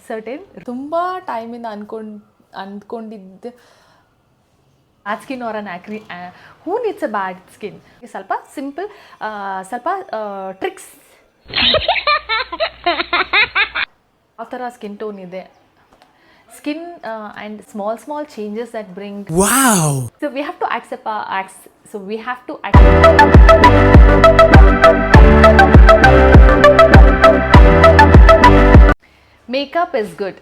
Certain ತುಂಬ ಟೈಮಿಂದ ಅಂದ್ಕೊಂಡಿದ್ದೆ ಬ್ಯಾಡ್ ಸ್ಕಿನ್ ಆರ್ ಅನ್ ಆಕ್ರಿ who needs a bad skin. ಸ್ವಲ್ಪ ಸಿಂಪಲ್ ಸ್ವಲ್ಪ ಟ್ರಿಕ್ಸ್ ಯಾವ ಥರ ಸ್ಕಿನ್ ಟೋನ್ ಇದೆ, skin and small changes that bring wow, so we have to accept our acts, so we have to makeup is good,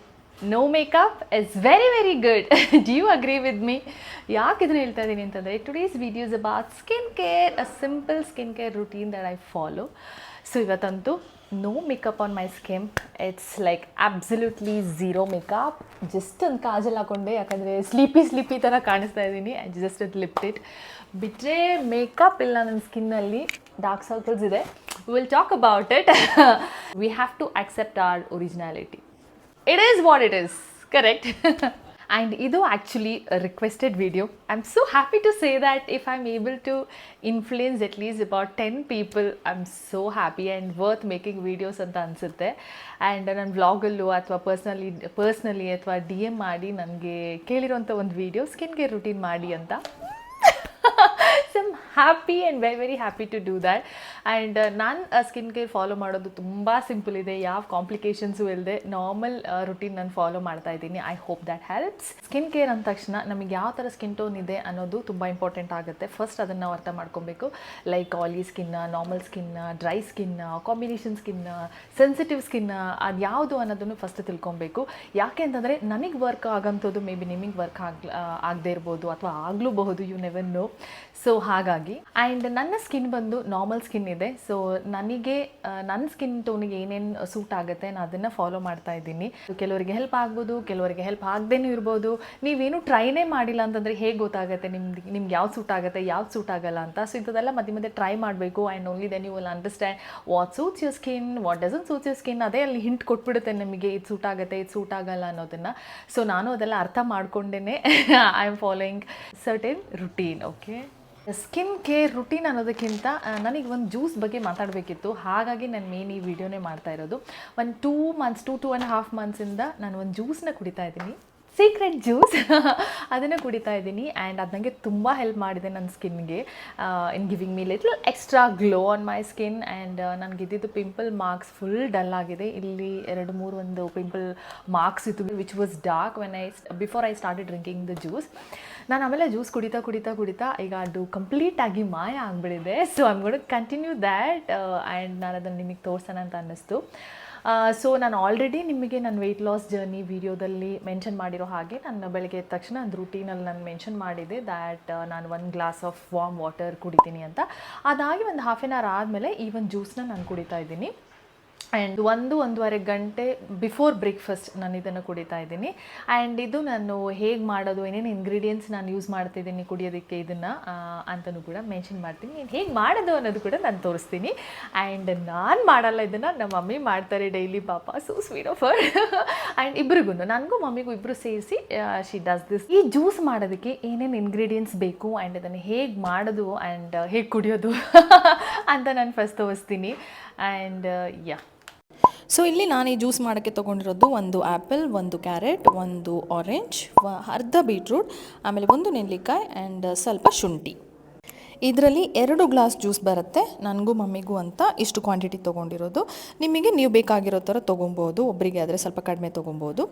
no makeup is very good. Do you agree with me? ಯಾಕೆ ಇದನ್ನ ಹೇಳ್ತಾ ಇದ್ದೀನಿ ಅಂತಂದರೆ today's video is about skincare, a simple skincare routine that I follow. So ಇವತ್ತಂತೂ no makeup on my skin. It's like absolutely zero makeup. Just ಒಂದು ಕಾಜಲ್ ಹಾಕೊಂಡೆ, ಯಾಕಂದರೆ sleepy ಥರ ಕಾಣಿಸ್ತಾ ಇದ್ದೀನಿ. I just lift it. ಬಿಟ್ಟರೆ ಮೇಕಪ್ ಇಲ್ಲ ನನ್ನ ಸ್ಕಿನ್ನಲ್ಲಿ, ಡಾರ್ಕ್ ಸರ್ಕಲ್ಸ್ ಇದೆ. Will talk about it. We have to accept our originality. It is what it is, correct? And idu actually a requested video. I'm so happy to say that if I'm able to influence at least about 10 people, I'm so happy and worth making videos anta ansutte. And nan vlog allu athwa personally athwa DM ಮಾಡಿ ನನಗೆ ಕೇಳಿರೋಂಥ ಒಂದು video skin care routine ಮಾಡಿ ಅಂತ. So I'm happy and very happy to do that. And ನಾನು skin care follow ಮಾಡೋದು ತುಂಬ simple ಇದೆ, ಯಾವ ಕಾಂಪ್ಲಿಕೇಶನ್ಸು ಇಲ್ಲದೆ ನಾರ್ಮಲ್ ರುಟೀನ್ ನಾನು ಫಾಲೋ ಮಾಡ್ತಾ ಇದ್ದೀನಿ. I hope that helps. Skin care ಅಂದ ತಕ್ಷಣ ನಮಗೆ ಯಾವ ಥರ ಸ್ಕಿನ್ ಟೋನ್ ಇದೆ ಅನ್ನೋದು ತುಂಬ ಇಂಪಾರ್ಟೆಂಟ್ ಆಗುತ್ತೆ. ಫಸ್ಟ್ ಅದನ್ನು ನಾವು ಅರ್ಥ ಮಾಡ್ಕೊಬೇಕು. ಲೈಕ್ ಆಯಿಲಿ ಸ್ಕಿನ್ನ, ನಾರ್ಮಲ್ ಸ್ಕಿನ್ನ, ಡ್ರೈ ಸ್ಕಿನ್ನ, ಕಾಂಬಿನೇಷನ್ ಸ್ಕಿನ್ನ, ಸೆನ್ಸಿಟಿವ್ ಸ್ಕಿನ್ನ, ಅದು ಯಾವುದು ಅನ್ನೋದನ್ನು ಫಸ್ಟ್ ತಿಳ್ಕೊಬೇಕು. ಯಾಕೆ ಅಂತಂದರೆ ನನಗೆ ವರ್ಕ್ ಆಗೋಂಥದ್ದು ಮೇ ಬಿ ನಿಮಗೆ ವರ್ಕ್ ಆಗದೇ ಇರ್ಬೋದು ಅಥವಾ ಆಗಲೂಬಹುದು, ಯು ನೆವರ್ ನೋ. ಸೊ ಹಾಗಾಗಿ ಆ್ಯಂಡ್ ನನ್ನ ಸ್ಕಿನ್ ಬಂದು ನಾರ್ಮಲ್ ಸ್ಕಿನ್ ಇದೆ. ಸೊ ನನಗೆ ನನ್ನ ಸ್ಕಿನ್ ಟೋನಿಗೆ ಏನೇನು ಸೂಟ್ ಆಗುತ್ತೆ ನಾನು ಅದನ್ನು ಫಾಲೋ ಮಾಡ್ತಾ ಇದ್ದೀನಿ. ಕೆಲವರಿಗೆ ಹೆಲ್ಪ್ ಆಗ್ಬೋದು, ಕೆಲವರಿಗೆ ಹೆಲ್ಪ್ ಆಗದೇನೂ ಇರ್ಬೋದು. ನೀವೇನು ಟ್ರೈನೇ ಮಾಡಿಲ್ಲ ಅಂತಂದರೆ ಹೇಗೆ ಗೊತ್ತಾಗುತ್ತೆ ನಿಮ್ಗೆ ಯಾವ್ದು ಸೂಟ್ ಆಗುತ್ತೆ, ಯಾವ್ದು ಸೂಟ್ ಆಗಲ್ಲ ಅಂತ. ಸೊ ಇಂಥದ್ದೆಲ್ಲ ಮಧ್ಯೆ ಟ್ರೈ ಮಾಡಬೇಕು. And only then you will understand what suits your skin, what doesn't suits your skin. ಅದೇ ಅಲ್ಲಿ ಹಿಂಟ್ ಕೊಟ್ಬಿಡುತ್ತೆ ನಿಮಗೆ, ಇದು ಸೂಟ್ ಆಗುತ್ತೆ, ಇದು ಸೂಟ್ ಆಗಲ್ಲ ಅನ್ನೋದನ್ನು. ಸೊ ನಾನು ಅದೆಲ್ಲ ಅರ್ಥ ಮಾಡ್ಕೊಂಡೇ I am following certain routine. Okay, skin care routine ಅನ್ನೋದಕ್ಕಿಂತ ನನಗೆ ಒಂದು ಜ್ಯೂಸ್ ಬಗ್ಗೆ ಮಾತಾಡಬೇಕಿತ್ತು. ಹಾಗಾಗಿ ನಾನು ಮೇನ್ ಈ ವಿಡಿಯೋನೇ ಮಾಡ್ತಾ ಇರೋದು. ಒಂದು 2.5 ಮಂತ್ಸಿಂದ ನಾನು ಒಂದು ಜ್ಯೂಸನ್ನ ಕುಡಿತಾ ಇದ್ದೀನಿ, ಸೀಕ್ರೆಟ್ ಜ್ಯೂಸ್. ಅದನ್ನು ಕುಡಿತಾ ಇದ್ದೀನಿ. ಆ್ಯಂಡ್ ಅದು ನನಗೆ ತುಂಬ ಹೆಲ್ಪ್ ಮಾಡಿದೆ ನನ್ನ ಸ್ಕಿನ್ಗೆ, in giving me little extra glow on my skin. And ನನಗೆ ಇದ್ದಿದ್ದು ಪಿಂಪಲ್ ಮಾರ್ಕ್ಸ್ ಫುಲ್ ಡಲ್ ಆಗಿದೆ. ಇಲ್ಲಿ 2-3 ಒಂದು ಪಿಂಪಲ್ ಮಾರ್ಕ್ಸ್ ಇತ್ತು which was dark before I started drinking the juice. ನಾನು ಆಮೇಲೆ ಜ್ಯೂಸ್ ಕುಡಿತಾ ಈಗ ಅದು ಕಂಪ್ಲೀಟಾಗಿ ಮಾಯ ಆಗಿಬಿಟ್ಟಿದೆ. So I am gonna continue that. And ನಾನು ಅದನ್ನು ನಿಮಗೆ ತೋರಿಸೋಣ ಅಂತ ಅನ್ನಿಸ್ತು. ಸೊ ನಾನು ಆಲ್ರೆಡಿ ನಿಮಗೆ ನನ್ನ ವೆಯ್ಟ್ ಲಾಸ್ ಜರ್ನಿ ವಿಡಿಯೋದಲ್ಲಿ ಮೆನ್ಷನ್ ಮಾಡಿರೋ ಹಾಗೆ ನಾನು ಬೆಳಗ್ಗೆ ಎದ್ದ ತಕ್ಷಣ ಒಂದು ರೂಟೀನಲ್ಲಿ ನಾನು ಮೆನ್ಷನ್ ಮಾಡಿದ್ದೆ ದ್ಯಾಟ್ ನಾನು 1 ಗ್ಲಾಸ್ ಆಫ್ ವಾರ್ಮ್ ವಾಟರ್ ಕುಡಿತೀನಿ ಅಂತ. ಅದಾಗಿ ಒಂದು ಹಾಫ್ ಆನ್ ಅವರ್ ಆದಮೇಲೆ ಈ ಒಂದು ಜ್ಯೂಸನ್ನ ನಾನು ಕುಡಿತಾ ಇದ್ದೀನಿ. ಆ್ಯಂಡ್ 1-1.5 ಗಂಟೆ ಬಿಫೋರ್ ಬ್ರೇಕ್ಫಾಸ್ಟ್ ನಾನು ಇದನ್ನು ಕುಡಿತಾ ಇದ್ದೀನಿ. ಆ್ಯಂಡ್ ಇದು ನಾನು ಹೇಗೆ ಮಾಡೋದು, ಏನೇನು ಇಂಗ್ರೀಡಿಯೆಂಟ್ಸ್ ನಾನು ಯೂಸ್ ಮಾಡ್ತಿದ್ದೀನಿ ಕುಡಿಯೋದಕ್ಕೆ ಇದನ್ನು ಅಂತಲೂ ಕೂಡ ಮೆನ್ಷನ್ ಮಾಡ್ತೀನಿ. ಹೇಗೆ ಮಾಡೋದು ಅನ್ನೋದು ಕೂಡ ನಾನು ತೋರಿಸ್ತೀನಿ. ಆ್ಯಂಡ್ ನಾನು ಮಾಡಲ್ಲ ಇದನ್ನು, ನಮ್ಮ ಮಮ್ಮಿ ಮಾಡ್ತಾರೆ ಡೈಲಿ, ಪಾಪ, so sweet of her. And ಇಬ್ರಿಗೂ, ನನಗೂ ಮಮ್ಮಿಗೂ ಇಬ್ಬರು ಸೇರಿಸಿ ಶಿ ಡಸ್ ದಿಸ್. ಈ ಜ್ಯೂಸ್ ಮಾಡೋದಕ್ಕೆ ಏನೇನು ಇಂಗ್ರೀಡಿಯೆಂಟ್ಸ್ ಬೇಕು ಆ್ಯಂಡ್ ಅದನ್ನು ಹೇಗೆ ಮಾಡೋದು ಆ್ಯಂಡ್ ಹೇಗೆ ಕುಡಿಯೋದು ಅಂತ ನಾನು ಫಸ್ಟ್ ತೋರಿಸ್ತೀನಿ. ಆ್ಯಂಡ್ ಯಾ, ಸೊ ಇಲ್ಲಿ ನಾನು ಈ ಜ್ಯೂಸ್ ಮಾಡೋಕ್ಕೆ ತೊಗೊಂಡಿರೋದು 1 ಆ್ಯಪಲ್, 1 ಕ್ಯಾರೆಟ್, 1 ಆರೆಂಜ್, ಅರ್ಧ ಬೀಟ್ರೂಟ್, ಆಮೇಲೆ 1 ನೆಲ್ಲಿಕಾಯಿ ಆ್ಯಂಡ್ ಸ್ವಲ್ಪ ಶುಂಠಿ. ಇದರಲ್ಲಿ 2 ಗ್ಲಾಸ್ ಜ್ಯೂಸ್ ಬರುತ್ತೆ. ನನಗೂ ಮಮ್ಮಿಗೂ ಅಂತ ಇಷ್ಟು ಕ್ವಾಂಟಿಟಿ ತೊಗೊಂಡಿರೋದು. ನಿಮಗೆ ನೀವು ಬೇಕಾಗಿರೋ ಥರ ತೊಗೊಬೋದು, ಒಬ್ಬರಿಗೆ ಆದರೆ ಸ್ವಲ್ಪ ಕಡಿಮೆ ತೊಗೊಬೋದು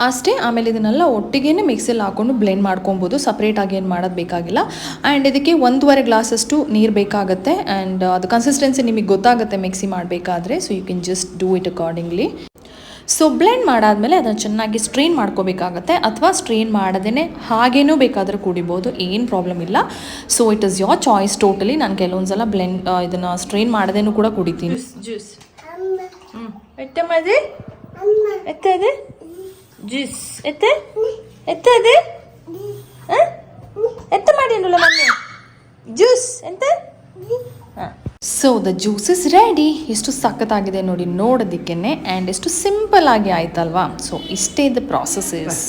ಅಷ್ಟೇ. ಆಮೇಲೆ ಇದನ್ನೆಲ್ಲ ಒಟ್ಟಿಗೆ ಮಿಕ್ಸಿಯಲ್ಲಿ ಹಾಕ್ಕೊಂಡು ಬ್ಲೆಂಡ್ ಮಾಡ್ಕೊಬೋದು, ಸಪ್ರೇಟಾಗಿ ಏನು ಮಾಡೋದು ಬೇಕಾಗಿಲ್ಲ. ಆ್ಯಂಡ್ ಇದಕ್ಕೆ 1.5 ಗ್ಲಾಸಷ್ಟು ನೀರು ಬೇಕಾಗುತ್ತೆ. ಆ್ಯಂಡ್ ಅದು ಕನ್ಸಿಸ್ಟೆನ್ಸಿ ನಿಮಗೆ ಗೊತ್ತಾಗುತ್ತೆ ಮಿಕ್ಸಿ ಮಾಡಬೇಕಾದ್ರೆ. So you can just do it accordingly. So blend ಮಾಡಾದಮೇಲೆ ಅದನ್ನು ಚೆನ್ನಾಗಿ ಸ್ಟ್ರೈನ್ ಮಾಡ್ಕೋಬೇಕಾಗತ್ತೆ, ಅಥವಾ ಸ್ಟ್ರೈನ್ ಮಾಡದೇ ಹಾಗೇನೂ ಬೇಕಾದರೂ ಕುಡಿಬೋದು, ಏನು ಪ್ರಾಬ್ಲಮ್ ಇಲ್ಲ. So it is your choice totally. ನಾನು ಕೆಲವೊಂದು ಸಲ ಇದನ್ನು ಸ್ಟ್ರೈನ್ ಮಾಡದೇನೂ ಕೂಡ ಕುಡಿತೀನಿ. ಜ್ಯೂಸ್ ಎತ್ತದೆ ಜ್ಯೂಸ್ ಎತ್ತದೆ ಎತ್ತ ಮಾಡಿ ಮಮ್ಮಿ ಜ್ಯೂಸ್ ಎಂತ. ಹಾಂ, so the juice is ready. ಎಷ್ಟು ಸಖತ್ತಾಗಿದೆ ನೋಡಿ ನೋಡೋದಕ್ಕೆ, ಆ್ಯಂಡ್ ಎಷ್ಟು ಸಿಂಪಲ್ ಆಗಿ ಆಯ್ತಲ್ವಾ. ಸೊ ಇಷ್ಟೇ ದ ಪ್ರಾಸೆಸ್ ಇಸ್.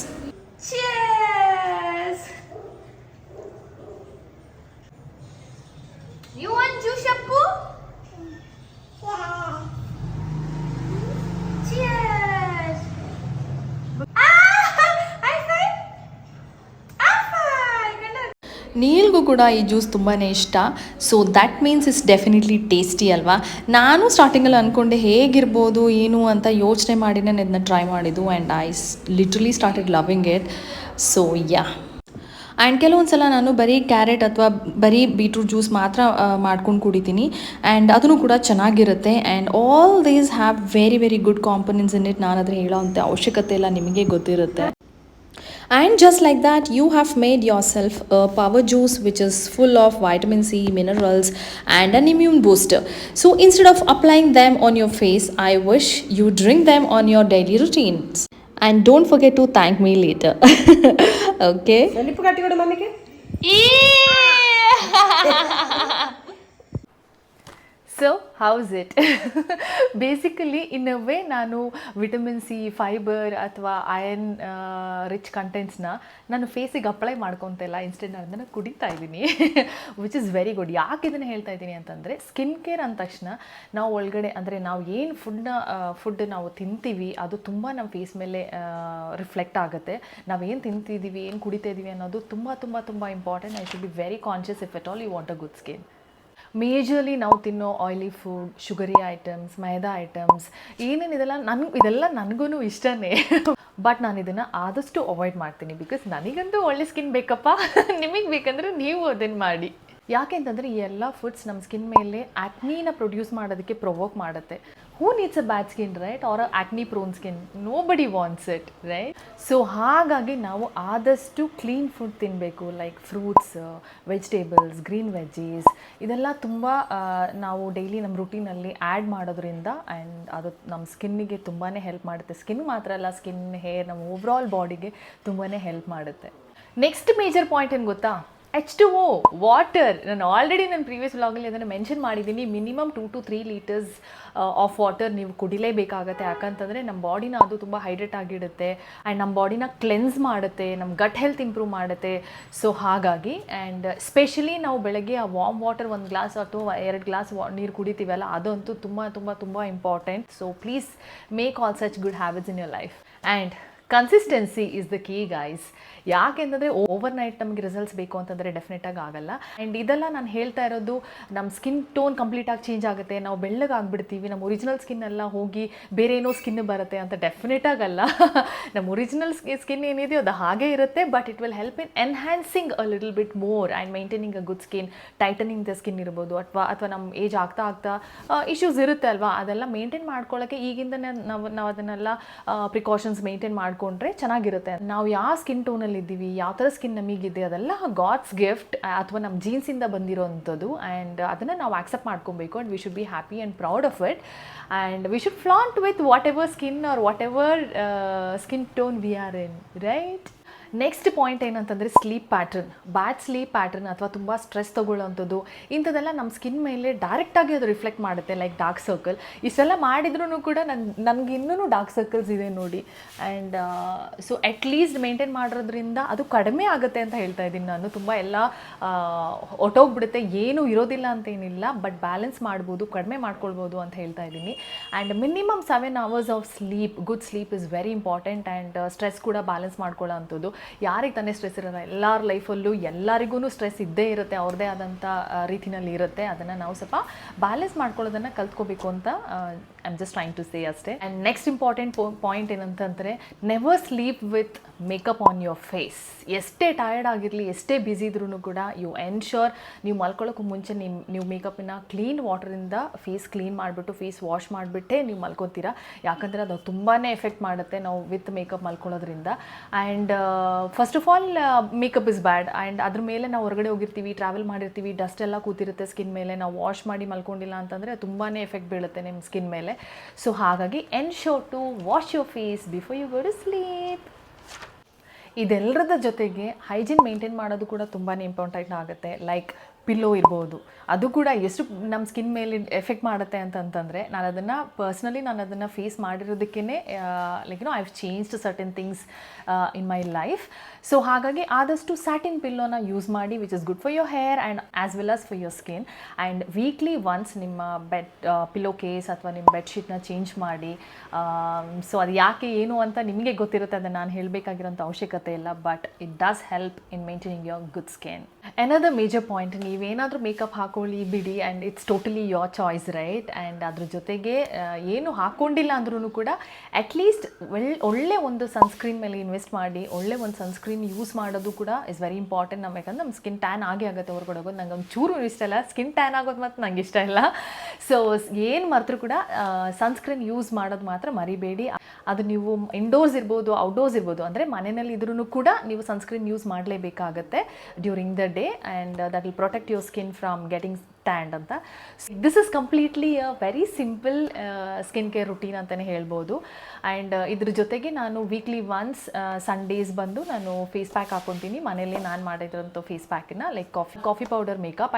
ನೀಲ್ಗೂ ಕೂಡ ಈ ಜ್ಯೂಸ್ ತುಂಬಾ ಇಷ್ಟ. So that means it's definitely tasty ಅಲ್ವಾ. ನಾನು ಸ್ಟಾರ್ಟಿಂಗಲ್ಲಿ ಅಂದ್ಕೊಂಡೆ ಹೇಗಿರ್ಬೋದು ಏನು ಅಂತ ಯೋಚನೆ ಮಾಡಿನೇ ನಾನು ಇದನ್ನ ಟ್ರೈ ಮಾಡಿದ್ದು and I literally started loving it. So yeah, and ಕೆಲವೊಂದು ಸಲ ನಾನು ಬರೀ ಕ್ಯಾರೆಟ್ ಅಥವಾ ಬರೀ ಬೀಟ್ರೂಟ್ ಜ್ಯೂಸ್ ಮಾತ್ರ ಮಾಡ್ಕೊಂಡು ಕುಡಿತೀನಿ ಆ್ಯಂಡ್ ಅದೂ ಕೂಡ ಚೆನ್ನಾಗಿರುತ್ತೆ. And all these have very very good components in it. ನಾನು ಅದ್ರ ಹೇಳೋ ಅಂಥ ಅವಶ್ಯಕತೆ ಇಲ್ಲ, ನಿಮಗೆ ಗೊತ್ತಿರುತ್ತೆ. And just like that, you have made yourself a power juice which is full of vitamin C, minerals, and an immune booster. So instead of applying them on your face, I wish you drink them on your daily routines. And don't forget to thank me later. Okay? Lip ಕಟ್ಟಿ ಕೊಡು ಮಮ್ಮಿಗೆ. So house it basically in a way ನಾನು vitamin C, fibre ಅಥವಾ iron rich ಕಂಟೆಂಟ್ಸ್ನ ನಾನು ಫೇಸಿಗೆ apply ಮಾಡ್ಕೊತಿಲ್ಲ, instant ನಾನು ಅದನ್ನು ಕುಡಿತಾ ಇದ್ದೀನಿ ವಿಚ್ ಇಸ್ ವೆರಿ ಗುಡ್. ಯಾಕೆ ಇದನ್ನು ಹೇಳ್ತಾ ಇದ್ದೀನಿ ಅಂತಂದರೆ, ಸ್ಕಿನ್ ಕೇರ್ ಅಂದ ತಕ್ಷಣ ನಾವು ಒಳಗಡೆ ಅಂದರೆ ನಾವು ಏನು ಫುಡ್ ನಾವು ತಿಂತೀವಿ ಅದು ತುಂಬ ನಮ್ಮ ಫೇಸ್ ಮೇಲೆ ರಿಫ್ಲೆಕ್ಟ್ ಆಗುತ್ತೆ. ನಾವೇನು ತಿಂತಿದ್ದೀವಿ, ಏನು ಕುಡಿತಾ ಇದ್ದೀವಿ ಅನ್ನೋದು ತುಂಬ ತುಂಬ ತುಂಬ important. I should be very conscious if at all you want a good skin. Majorly ನಾವು ತಿನ್ನೋ oily food, sugary items, maida items ಏನೇನಿದೆಲ್ಲ ಇದೆಲ್ಲ ನನಗೂ ಇಷ್ಟನೇ. ಬಟ್ ನಾನು ಇದನ್ನು ಆದಷ್ಟು ಅವಾಯ್ಡ್ ಮಾಡ್ತೀನಿ. ಬಿಕಾಸ್ ನನಗಂತೂ ಒಳ್ಳೆ ಸ್ಕಿನ್ ಬೇಕಪ್ಪ, ನಿಮಗೆ ಬೇಕಂದರೆ ನೀವು ಅದನ್ನು ಮಾಡಿ. ಯಾಕೆ ಅಂತಂದರೆ ಈ ಎಲ್ಲ ಫುಡ್ಸ್ ನಮ್ಮ ಸ್ಕಿನ್ ಮೇಲೆ ಆ್ಯಕ್ನೀನ ಪ್ರೊಡ್ಯೂಸ್ ಮಾಡೋದಕ್ಕೆ ಪ್ರೊವೋಕ್ ಮಾಡುತ್ತೆ. Who needs a bad skin right, or acne prone skin? Nobody wants it right. So ಹಾಗಾಗಿ ನಾವು ಆದಷ್ಟು ಕ್ಲೀನ್ ಫುಡ್ ತಿನ್ನಬೇಕು. Like fruits, vegetables, green veggies ಇದೆಲ್ಲ ತುಂಬ ನಾವು ಡೈಲಿ ನಮ್ಮ ರುಟೀನಲ್ಲಿ ಆ್ಯಡ್ ಮಾಡೋದ್ರಿಂದ ಆ್ಯಂಡ್ ಅದು ನಮ್ಮ ಸ್ಕಿನ್ನಿಗೆ ತುಂಬಾ ಹೆಲ್ಪ್ ಮಾಡುತ್ತೆ. ಸ್ಕಿನ್ ಮಾತ್ರ ಅಲ್ಲ, ಸ್ಕಿನ್, ಹೇರ್, ನಮ್ಮ ಓವರಾಲ್ ಬಾಡಿಗೆ ತುಂಬಾ ಹೆಲ್ಪ್ ಮಾಡುತ್ತೆ. ನೆಕ್ಸ್ಟ್ ಮೇಜರ್ ಪಾಯಿಂಟ್ ಏನು ಗೊತ್ತಾ? H2O, water. ನಾನು ಆಲ್ರೆಡಿ ನನ್ನ ಪ್ರೀವಿಯಸ್ ವ್ಲಾಗಲ್ಲಿ ಅದನ್ನು ಮೆನ್ಷನ್ ಮಾಡಿದ್ದೀನಿ. Minimum 2 to 3 liters of water ನೀವು ಕುಡಿಲೇಬೇಕಾಗತ್ತೆ. ಯಾಕಂತಂದರೆ ನಮ್ಮ ಬಾಡಿನ ಅದು ತುಂಬ ಹೈಡ್ರೇಟ್ ಆಗಿಡುತ್ತೆ ಆ್ಯಂಡ್ ನಮ್ಮ ಬಾಡಿನ ಕ್ಲೆನ್ಸ್ ಮಾಡುತ್ತೆ, ನಮ್ಮ ಗಟ್ ಹೆಲ್ತ್ ಇಂಪ್ರೂವ್ ಮಾಡುತ್ತೆ. ಸೊ ಹಾಗಾಗಿ ಆ್ಯಂಡ್ ಸ್ಪೆಷಲಿ ನಾವು ಬೆಳಗ್ಗೆ ಆ ವಾರ್ಮ್ ವಾಟರ್ 1 ಗ್ಲಾಸ್ ಅಥವಾ 2 ಗ್ಲಾಸ್ ನೀರು ಕುಡಿತೀವಲ್ಲ, ಅದಂತೂ ತುಂಬ ತುಂಬ ತುಂಬ important. So please make all such good habits in your life. And consistency is the key guys. ಯಾಕೆಂತಂದರೆ ಓವರ್ ನೈಟ್ ನಮಗೆ ರಿಸಲ್ಟ್ಸ್ ಬೇಕು ಅಂತಂದರೆ ಡೆಫಿನೆಟಾಗಿ ಆಗಲ್ಲ. ಆ್ಯಂಡ್ ಇದೆಲ್ಲ ನಾನು ಹೇಳ್ತಾ ಇರೋದು ನಮ್ಮ ಸ್ಕಿನ್ ಟೋನ್ ಕಂಪ್ಲೀಟಾಗಿ ಚೇಂಜ್ ಆಗುತ್ತೆ, ನಾವು ಬೆಳ್ಳಗಾಗ್ಬಿಡ್ತೀವಿ, ನಮ್ಮ ಒರಿಜಿನಲ್ ಸ್ಕಿನ್ ಎಲ್ಲ ಹೋಗಿ ಬೇರೆ ಏನೋ ಸ್ಕಿನ್ ಬರುತ್ತೆ ಅಂತ ಡೆಫಿನೆಟಾಗಲ್ಲ. ನಮ್ಮ ಒರಿಜಿನಲ್ ಸ್ಕಿನ್ ಏನಿದೆಯೋ ಅದು ಹಾಗೇ ಇರುತ್ತೆ, but it will help in enhancing a little bit more and maintaining a good skin. Tightening the skin ಇರ್ಬೋದು, ಅಥವಾ ನಮ್ಮ ಏಜ್ ಆಗ್ತಾ ಇಶ್ಯೂಸ್ ಇರುತ್ತೆ ಅಲ್ವಾ, ಅದೆಲ್ಲ ಮೇಂಟೈನ್ ಮಾಡ್ಕೊಳ್ಳೋಕ್ಕೆ ಈಗಿಂದನೇ ನಾವು ಅದನ್ನೆಲ್ಲ ಪ್ರಿಕಾಷನ್ಸ್ ಮೇಂಟೈನ್ ಮಾಡಿಕೊಂಡ್ರೆ ಚೆನ್ನಾಗಿರುತ್ತೆ. ನಾವು ಯಾವ ಸ್ಕಿನ್ ಟೋನಲ್ಲಿ ಇದ್ದೀವಿ, ಯಾವ ಥರ ಸ್ಕಿನ್ ನಮಗಿದೆ, ಅದೆಲ್ಲ ಗಾಡ್ಸ್ ಗಿಫ್ಟ್ ಅಥವಾ ನಮ್ಮ ಜೀನ್ಸಿಂದ ಬಂದಿರೋವಂಥದ್ದು. ಆ್ಯಂಡ್ ಅದನ್ನು ನಾವು ಆಕ್ಸೆಪ್ಟ್ ಮಾಡ್ಕೊಬೇಕು. And we should be happy and proud of it. And we should flaunt with whatever skin or whatever skin tone we are in right. Next point ಏನಂತಂದರೆ sleep pattern. Bad sleep pattern ಅಥವಾ ತುಂಬ stress ತೊಗೊಳ್ಳೋವಂಥದ್ದು ಇಂಥದ್ದೆಲ್ಲ ನಮ್ಮ skin ಮೇಲೆ ಡೈರೆಕ್ಟಾಗಿ ಅದು reflect ಮಾಡುತ್ತೆ. Like dark circle. ಇಷ್ಟೆಲ್ಲ ಮಾಡಿದ್ರೂ ಕೂಡ ನನಗೆ ಇನ್ನೂ ಡಾರ್ಕ್ ಸರ್ಕಲ್ಸ್ ಇದೆ ನೋಡಿ. ಆ್ಯಂಡ್ ಸೊ ಅಟ್ಲೀಸ್ಟ್ ಮೇಂಟೈನ್ ಮಾಡೋದ್ರಿಂದ ಅದು ಕಡಿಮೆ ಆಗುತ್ತೆ ಅಂತ ಹೇಳ್ತಾ ಇದ್ದೀನಿ ನಾನು. ತುಂಬ ಎಲ್ಲ ಹೊಟ್ಟೋಗ್ಬಿಡುತ್ತೆ, ಏನೂ ಇರೋದಿಲ್ಲ ಅಂತೇನಿಲ್ಲ, ಬಟ್ ಬ್ಯಾಲೆನ್ಸ್ ಮಾಡ್ಬೋದು, ಕಡಿಮೆ ಮಾಡ್ಕೊಳ್ಬೋದು ಅಂತ ಹೇಳ್ತಾ ಇದ್ದೀನಿ. And minimum 7 hours of sleep, good sleep is very important. And stress ಕೂಡ ಬ್ಯಾಲೆನ್ಸ್ ಮಾಡ್ಕೊಳ್ಳೋ ಅಂಥದ್ದು. ಯಾರಿಗೆ ತಾನೇ ಸ್ಟ್ರೆಸ್ ಇರೋಲ್ಲ, ಎಲ್ಲರ ಲೈಫಲ್ಲೂ ಎಲ್ಲರಿಗೂ ಸ್ಟ್ರೆಸ್ ಇದ್ದೇ ಇರುತ್ತೆ, ಅವ್ರದ್ದೇ ಆದಂಥ ರೀತಿಯಲ್ಲಿ ಇರುತ್ತೆ. ಅದನ್ನು ನಾವು ಸ್ವಲ್ಪ ಬ್ಯಾಲೆನ್ಸ್ ಮಾಡ್ಕೊಳ್ಳೋದನ್ನು ಕಲ್ತ್ಕೋಬೇಕು ಅಂತ I am just trying to say ಅಷ್ಟೇ. ಆ್ಯಂಡ್ ನೆಕ್ಸ್ಟ್ ಇಂಪಾರ್ಟೆಂಟ್ ಪಾಯಿಂಟ್ ಏನಂತಂದರೆ never sleep with makeup on your face. ಎಷ್ಟೇ ಟಯರ್ಡ್ ಆಗಿರಲಿ, ಎಷ್ಟೇ ಬ್ಯುಸಿ ಇದ್ರೂ ಕೂಡ ಯು ಎನ್ಶೋರ್ ನೀವು ಮಲ್ಕೊಳ್ಳೋಕ್ಕೂ ಮುಂಚೆ ನೀವು ಮೇಕಪ್ಪನ್ನು ಕ್ಲೀನ್ ವಾಟರಿಂದ ಫೇಸ್ ಕ್ಲೀನ್ ಮಾಡಿಬಿಟ್ಟು ಫೇಸ್ ವಾಶ್ ಮಾಡಿಬಿಟ್ಟೆ ನೀವು ಮಲ್ಕೊತೀರಾ. ಯಾಕಂದರೆ ಅದು ತುಂಬಾ ಎಫೆಕ್ಟ್ ಮಾಡುತ್ತೆ ನಾವು ವಿತ್ ಮೇಕಪ್ ಮಲ್ಕೊಳ್ಳೋದ್ರಿಂದ. And first of all makeup is bad. And ಅದ್ರ ಮೇಲೆ ನಾವು ಹೊರಗಡೆ ಹೋಗಿರ್ತೀವಿ, ಟ್ರಾವೆಲ್ ಮಾಡಿರ್ತೀವಿ, ಡಸ್ಟ್ ಎಲ್ಲ ಕೂತಿರುತ್ತೆ ಸ್ಕಿನ್ ಮೇಲೆ, ನಾವು ವಾಶ್ ಮಾಡಿ ಮಲ್ಕೊಂಡಿಲ್ಲ ಅಂತಂದರೆ ತುಂಬಾ ಎಫೆಕ್ಟ್ ಬೀಳುತ್ತೆ ನಿಮ್ಮ ಸ್ಕಿನ್ ಮೇಲೆ. ಸೊ ಹಾಗಾಗಿ ensure to wash your face before you go to sleep. ಇದೆಲ್ಲರದ ಜೊತೆಗೆ ಹೈಜೀನ್ ಮೇಂಟೈನ್ ಮಾಡೋದು ಕೂಡ ತುಂಬಾ ಇಂಪಾರ್ಟೆಂಟ್ ಆಗುತ್ತೆ. ಲೈಕ್ ಪಿಲ್ಲೋ ಇರ್ಬೋದು, ಅದು ಕೂಡ ಎಷ್ಟು ನಮ್ಮ ಸ್ಕಿನ್ ಮೇಲೆ ಎಫೆಕ್ಟ್ ಮಾಡುತ್ತೆ ಅಂತಂತಂದರೆ ನಾನು ಅದನ್ನು ಫೇಸ್ ಮಾಡಿರೋದಕ್ಕೇ like I have changed certain things in my life. So ಹಾಗಾಗಿ ಆದಷ್ಟು ಸ್ಯಾಟಿನ್ ಪಿಲ್ಲೋನ ಯೂಸ್ ಮಾಡಿ, which is good for your hair and as well as for your skin. And weekly once ನಿಮ್ಮ ಪಿಲ್ಲೋ ಕೇಸ್ ಅಥವಾ ನಿಮ್ಮ ಬೆಡ್ಶೀಟ್ನ change ಮಾಡಿ. So ಅದು ಯಾಕೆ ಏನು ಅಂತ ನಿಮಗೆ ಗೊತ್ತಿರುತ್ತೆ, ಅದನ್ನು ನಾನು ಹೇಳಬೇಕಾಗಿರೋಂಥ ಅವಶ್ಯಕತೆ ಇಲ್ಲ, but it does help in maintaining your good skin. Another major point, ನೀವೇನಾದರೂ ಮೇಕಪ್ ಹಾಕೊಳ್ಳಿ ಬಿಡಿ and it's totally your choice right. And ಅದ್ರ ಜೊತೆಗೆ ಏನು ಹಾಕ್ಕೊಂಡಿಲ್ಲ ಅಂದ್ರೂ ಕೂಡ ಅಟ್ಲೀಸ್ಟ್ ಒಳ್ಳೆ ಒಂದು ಸನ್ಸ್ಕ್ರೀನ್ ಮೇಲೆ ಇನ್ವೆಸ್ಟ್ ಮಾಡಿ ಒಳ್ಳೆ ಒಂದು ಸನ್ಸ್ಕ್ರೀನ್ ಯೂಸ್ ಮಾಡೋದು ಕೂಡ ಇಸ್ ವೆರಿ ಇಂಪಾರ್ಟೆಂಟ್. ನಮ್ಮ ಯಾಕಂದ್ರೆ ನಮ್ಮ ಸ್ಕಿನ್ ಟ್ಯಾನ್ ಆಗೇ ಆಗುತ್ತೆ ಹೊರಗಡೆ ಹೋಗೋದು. ನಂಗೆ ಒಂದು ಚೂರು ಇಷ್ಟ ಇಲ್ಲ ಸ್ಕಿನ್ ಟ್ಯಾನ್ ಆಗೋದು ಮತ್ತು ನಂಗೆ ಇಷ್ಟ ಇಲ್ಲ. ಸೊ ಏನು ಮರೆತರೂ ಕೂಡ ಸನ್ಸ್ಕ್ರೀನ್ ಯೂಸ್ ಮಾಡೋದು ಮಾತ್ರ ಮರಿಬೇಡಿ. ಅದು ನೀವು ಇಂಡೋರ್ಸ್ ಇರ್ಬೋದು ಔಟ್ಡೋರ್ಸ್ ಇರ್ಬೋದು, ಅಂದರೆ ಮನೆಯಲ್ಲಿ ಇದ್ರೂ ಕೂಡ ನೀವು ಸನ್ಸ್ಕ್ರೀನ್ ಯೂಸ್ ಮಾಡಲೇಬೇಕಾಗತ್ತೆ during the day, and that will protect your skin from getting tanned ಅಂತ. This is completely a very simple skin care routine ಅಂತಲೇ ಹೇಳ್ಬೋದು. ಆ್ಯಂಡ್ ಇದ್ರ ಜೊತೆಗೆ ನಾನು ವೀಕ್ಲಿ ಒನ್ಸ್ ಸಂಡೇಸ್ ಬಂದು ನಾನು ಫೇಸ್ ಪ್ಯಾಕ್ ಹಾಕ್ಕೊತೀನಿ ಮನೇಲಿ. ನಾನು ಮಾಡಿರೋಂಥ ಫೇಸ್ ಪ್ಯಾಕನ್ನ like coffee powder makeup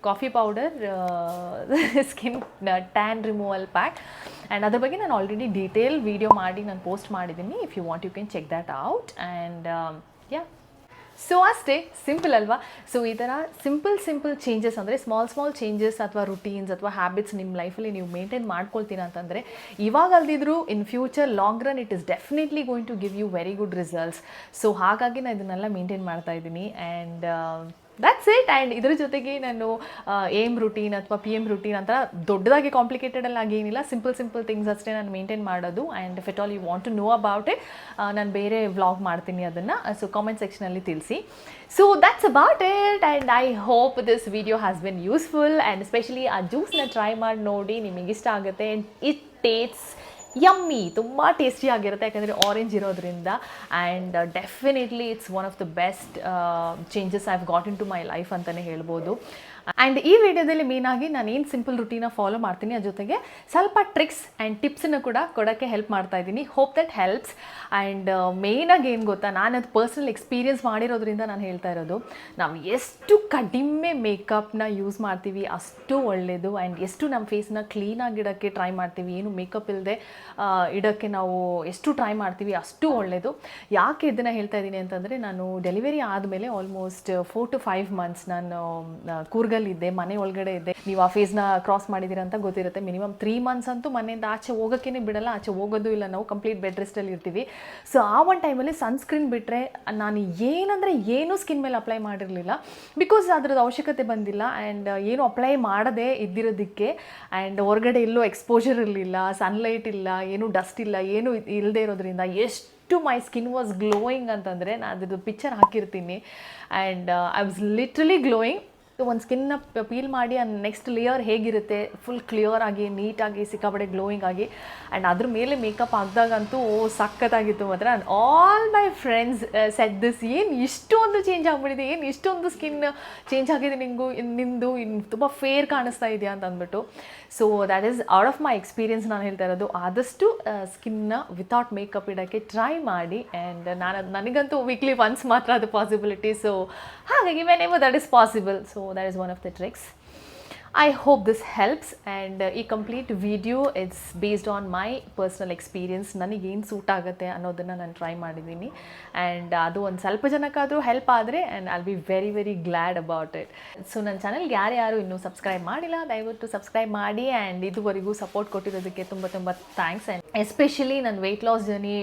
coffee powder skin tan removal pack. And ಅದ್ರ ಬಗ್ಗೆ ನಾನು ಆಲ್ರೆಡಿ ಡೀಟೇಲ್ ವಿಡಿಯೋ ಮಾಡಿ ನಾನು ಪೋಸ್ಟ್ ಮಾಡಿದ್ದೀನಿ. If you want you can check that out. And yeah, so ಅಷ್ಟೇ ಸಿಂಪಲ್ ಅಲ್ವಾ. ಸೊ ಈ ಥರ ಸಿಂಪಲ್ ಚೇಂಜಸ್ ಅಂದರೆ ಸ್ಮಾಲ್ ಚೇಂಜಸ್ ಅಥವಾ ರುಟೀನ್ಸ್ ಅಥವಾ ಹ್ಯಾಬಿಟ್ಸ್ ನಿಮ್ಮ ಲೈಫಲ್ಲಿ ನೀವು ಮೇಂಟೈನ್ ಮಾಡ್ಕೊಳ್ತೀರ ಅಂತಂದರೆ ಇವಾಗ ಅಲ್ದಿದ್ರು in future long run it is definitely going to give you very good results. So ಹಾಗಾಗಿ ನಾನು ಇದನ್ನೆಲ್ಲ ಮೇಂಟೈನ್ ಮಾಡ್ತಾ ಇದ್ದೀನಿ. And that's it. ಆ್ಯಂಡ್ ಇದ್ರ ಜೊತೆಗೆ ನಾನು AM ರುಟೀನ್ ಅಥವಾ PM ರುಟೀನ್ ಅಂತ ದೊಡ್ಡದಾಗಿ ಕಾಂಪ್ಲಿಕೇಟೆಡಲ್ಲಿ ಆಗೇನಿಲ್ಲ, ಸಿಂಪಲ್ ಥಿಂಗ್ಸ್ ಅಷ್ಟೇ ನಾನು ಮೇಂಟೈನ್ ಮಾಡೋದು. And if it all you want to know about it, ನಾನು ಬೇರೆ ವ್ಲಾಗ್ ಮಾಡ್ತೀನಿ ಅದನ್ನು. ಸೊ ಕಾಮೆಂಟ್ ಸೆಕ್ಷನಲ್ಲಿ ತಿಳಿಸಿ. So that's about it. And I hope this video has been useful. And especially ಆ ಜ್ಯೂಸ್ನ ಟ್ರೈ ಮಾಡಿ ನೋಡಿ, ನಿಮಗೆ ಇಷ್ಟ ಆಗುತ್ತೆ. ಆ್ಯಂಡ್ ಇಟ್ ಟೇಸ್ಟ್ಸ್ ಯಮ್ಮಿ, ತುಂಬ ಟೇಸ್ಟಿಯಾಗಿರುತ್ತೆ ಯಾಕಂದರೆ ಆರೆಂಜ್ ಇರೋದ್ರಿಂದ. And definitely it's one of the best changes I have got into my life ಅಂತಲೇ ಹೇಳ್ಬೋದು. ಆ್ಯಂಡ್ ಈ ವಿಡಿಯೋದಲ್ಲಿ ಮೇನಾಗಿ ನಾನು ಏನು ಸಿಂಪಲ್ ರುಟೀನ ಫಾಲೋ ಮಾಡ್ತೀನಿ, ಅದ್ರ ಜೊತೆಗೆ ಸ್ವಲ್ಪ ಟ್ರಿಕ್ಸ್ ಆ್ಯಂಡ್ ಟಿಪ್ಸನ್ನು ಕೂಡ ಕೊಡೋಕ್ಕೆ ಹೆಲ್ಪ್ ಮಾಡ್ತಾ ಇದ್ದೀನಿ. Hope that helps. ಆ್ಯಂಡ್ ಮೇಯ್ನಾಗಿ ಏನು ಗೊತ್ತಾ, ನಾನು ಅದು ಪರ್ಸ್ನಲ್ ಎಕ್ಸ್ಪೀರಿಯನ್ಸ್ ಮಾಡಿರೋದ್ರಿಂದ ನಾನು ಹೇಳ್ತಾ ಇರೋದು, ನಾವು ಎಷ್ಟು ಕಡಿಮೆ ಮೇಕಪ್ನ ಯೂಸ್ ಮಾಡ್ತೀವಿ ಅಷ್ಟು ಒಳ್ಳೆಯದು. ಆ್ಯಂಡ್ ಎಷ್ಟು ನಮ್ಮ ಫೇಸ್ನ ಕ್ಲೀನಾಗಿ ಇಡೋಕ್ಕೆ ಟ್ರೈ ಮಾಡ್ತೀವಿ, ಏನು ಮೇಕಪ್ ಇಲ್ಲದೆ ಇಡೋಕ್ಕೆ ನಾವು ಎಷ್ಟು ಟ್ರೈ ಮಾಡ್ತೀವಿ ಅಷ್ಟು ಒಳ್ಳೆಯದು. ಯಾಕೆ ಇದನ್ನು ಹೇಳ್ತಾ ಇದ್ದೀನಿ ಅಂತಂದರೆ, ನಾನು ಡೆಲಿವರಿ ಆದಮೇಲೆ ಆಲ್ಮೋಸ್ಟ್ 4 to 5 months ನಾನು ಕೂರ್ಗಲ್ಲಿದ್ದೆ, ಮನೆ ಒಳಗಡೆ ಇದ್ದೆ. ನೀವು ಆ ಫೇಸ್ನ ಕ್ರಾಸ್ ಮಾಡಿದ್ದೀರ ಅಂತ ಗೊತ್ತಿರುತ್ತೆ. ಮಿನಿಮಮ್ 3 months ಅಂತೂ ಮನೆಯಿಂದ ಆಚೆ ಹೋಗೋಕ್ಕೇ ಬಿಡಲ್ಲ, ಆಚೆ ಹೋಗೋದು ಇಲ್ಲ, ನಾವು ಕಂಪ್ಲೀಟ್ ಬೆಡ್ ರೆಸ್ಟಲ್ಲಿ ಇರ್ತೀವಿ. ಸೊ ಆ ಒಂದು ಟೈಮಲ್ಲಿ ಸನ್ಸ್ಕ್ರೀನ್ ಬಿಟ್ಟರೆ ನಾನು ಏನೂ ಸ್ಕಿನ್ ಮೇಲೆ ಅಪ್ಲೈ ಮಾಡಿರಲಿಲ್ಲ, ಬಿಕಾಸ್ ಅದ್ರದ್ದು ಅವಶ್ಯಕತೆ ಬಂದಿಲ್ಲ. ಆ್ಯಂಡ್ ಏನು ಅಪ್ಲೈ ಮಾಡದೆ ಇದ್ದಿರೋದಕ್ಕೆ, ಆ್ಯಂಡ್ ಹೊರಗಡೆ ಎಲ್ಲೂ ಎಕ್ಸ್ಪೋಜರ್ ಇರಲಿಲ್ಲ, ಸನ್ಲೈಟ್ ಇಲ್ಲ, ಏನೂ ಡಸ್ಟ್ ಇಲ್ಲ, ಏನೂ ಇಲ್ಲದೆ ಇರೋದ್ರಿಂದ ಎಷ್ಟು ಮೈ ಸ್ಕಿನ್ ವಾಸ್ ಗ್ಲೋಯಿಂಗ್ ಅಂತಂದರೆ, ನಾನು ಅದ್ರದ್ದು ಪಿಕ್ಚರ್ ಹಾಕಿರ್ತೀನಿ. And I was literally glowing. ಒಂದು ಸ್ಕಿನ್ನ ಪೀಲ್ ಮಾಡಿ ನೆಕ್ಸ್ಟ್ ಲೇಯರ್ ಹೇಗಿರುತ್ತೆ, ಫುಲ್ ಕ್ಲಿಯರ್ ಆಗಿ ನೀಟಾಗಿ ಸಿಕ್ಕಾಪಡೆ ಗ್ಲೋಯಿಂಗ್ ಆಗಿ. ಆ್ಯಂಡ್ ಅದ್ರ ಮೇಲೆ ಮೇಕಪ್ ಹಾಕಿದಾಗಂತೂ ಸಖತ್ತಾಗಿತ್ತು ಮಾತ್ರ. And all my friends set this, ಏನು ಇಷ್ಟೊಂದು ಚೇಂಜ್ ಆಗಿಬಿಟ್ಟಿದೆ, ಏನು ಇಷ್ಟೊಂದು ಸ್ಕಿನ್ ಚೇಂಜ್ ಆಗಿದೆ ನಿಂದು ಇನ್ನು ತುಂಬ ಫೇರ್ ಕಾಣಿಸ್ತಾ ಇದೆಯಾ ಅಂತ ಅಂದ್ಬಿಟ್ಟು. So that is out of my experience ನಾನು ಹೇಳ್ತಾ ಇರೋದು. ಆದಷ್ಟು ಸ್ಕಿನ್ನ ವಿತೌಟ್ ಮೇಕಪ್ ಇಡೋಕ್ಕೆ ಟ್ರೈ ಮಾಡಿ. ಆ್ಯಂಡ್ ನನಗಂತೂ ವೀಕ್ಲಿ ಒನ್ಸ್ ಮಾತ್ರ ಅದು ಪಾಸಿಬಿಲಿಟಿ. ಸೊ ಹಾಗಾಗಿ whenever that is possible. So that is one of the tricks. I hope this helps. And ಈ complete video it's based on my personal experience. ನನಗೇನು suit ಆಗುತ್ತೆ ಅನ್ನೋದನ್ನು ನಾನು ಟ್ರೈ ಮಾಡಿದ್ದೀನಿ. ಆ್ಯಂಡ್ ಅದು ಒಂದು ಸ್ವಲ್ಪ ಜನಕ್ಕಾದರೂ ಹೆಲ್ಪ್ ಆದರೆ, and I be very very glad about it. So ನನ್ನ ಚಾನಲ್ಗೆ ಯಾರು ಇನ್ನೂ ಸಬ್ಸ್ಕ್ರೈಬ್ ಮಾಡಿಲ್ಲ, ದಯವಿಟ್ಟು ಸಬ್ಸ್ಕ್ರೈಬ್ ಮಾಡಿ. ಆ್ಯಂಡ್ ಇದುವರೆಗೂ ಸಪೋರ್ಟ್ ಕೊಟ್ಟಿರೋದಕ್ಕೆ ತುಂಬ ಥ್ಯಾಂಕ್ಸ್. ಆ್ಯಂಡ್ ಎಸ್ಪೆಷಲಿ ನನ್ನ ವೆಯ್ಟ್ ಲಾಸ್ ಜರ್ನಿ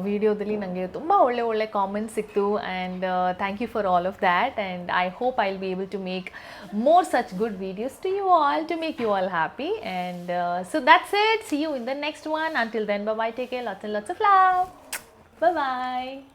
ವಿಡಿಯೋದಲ್ಲಿ ನನಗೆ ತುಂಬ ಒಳ್ಳೆ ಕಾಮೆಂಟ್ಸ್ ಸಿಕ್ತು. And thank you for all of that. And I hope I will be able to make more such good videos to you all to make you all happy. And so that's it. See you in the next one. Until then, bye bye, take care, lots and lots of love. Bye bye.